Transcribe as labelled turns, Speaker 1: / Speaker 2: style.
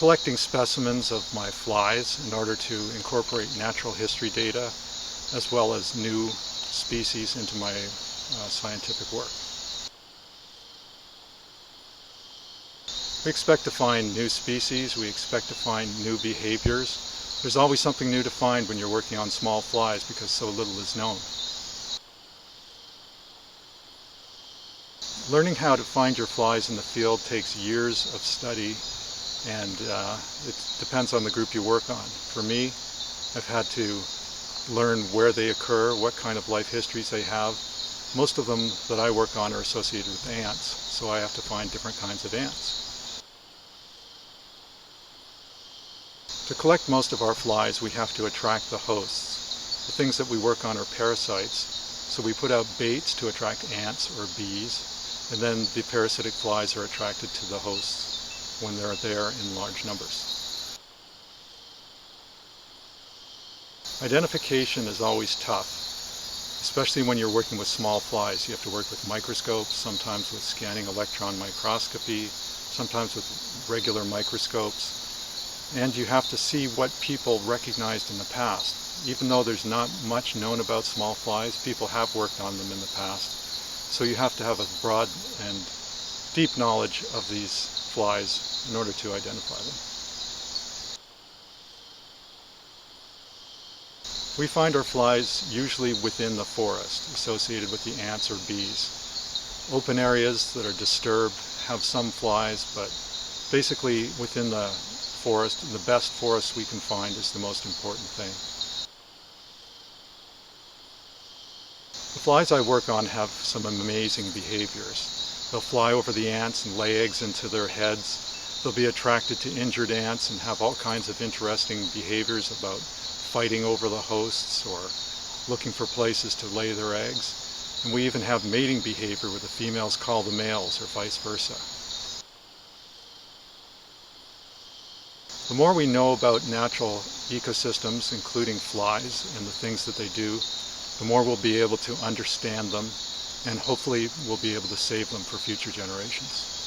Speaker 1: collecting specimens of my flies in order to incorporate natural history data as well as new species into my scientific work. We expect to find new species, we expect to find new behaviors. There's always something new to find when you're working on small flies because so little is known. Learning how to find your flies in the field takes years of study, and it depends on the group you work on. For me, I've had to learn where they occur, what kind of life histories they have. Most of them that I work on are associated with ants, so I have to find different kinds of ants. To collect most of our flies, we have to attract the hosts. The things that we work on are parasites, so we put out baits to attract ants or bees, and then the parasitic flies are attracted to the hosts when they're there in large numbers. Identification is always tough, especially when you're working with small flies. You have to work with microscopes, sometimes with scanning electron microscopy, sometimes with regular microscopes, and you have to see what people recognized in the past. Even though there's not much known about small flies, people have worked on them in the past. So you have to have a broad and deep knowledge of these flies in order to identify them. We find our flies usually within the forest, associated with the ants or bees. Open areas that are disturbed have some flies, but basically within the forest, the best forest we can find is the most important thing. The flies I work on have some amazing behaviors. They'll fly over the ants and lay eggs into their heads. They'll be attracted to injured ants and have all kinds of interesting behaviors about fighting over the hosts or looking for places to lay their eggs. And we even have mating behavior where the females call the males or vice versa. The more we know about natural ecosystems, including flies and the things that they do, the more we'll be able to understand them, and hopefully we'll be able to save them for future generations.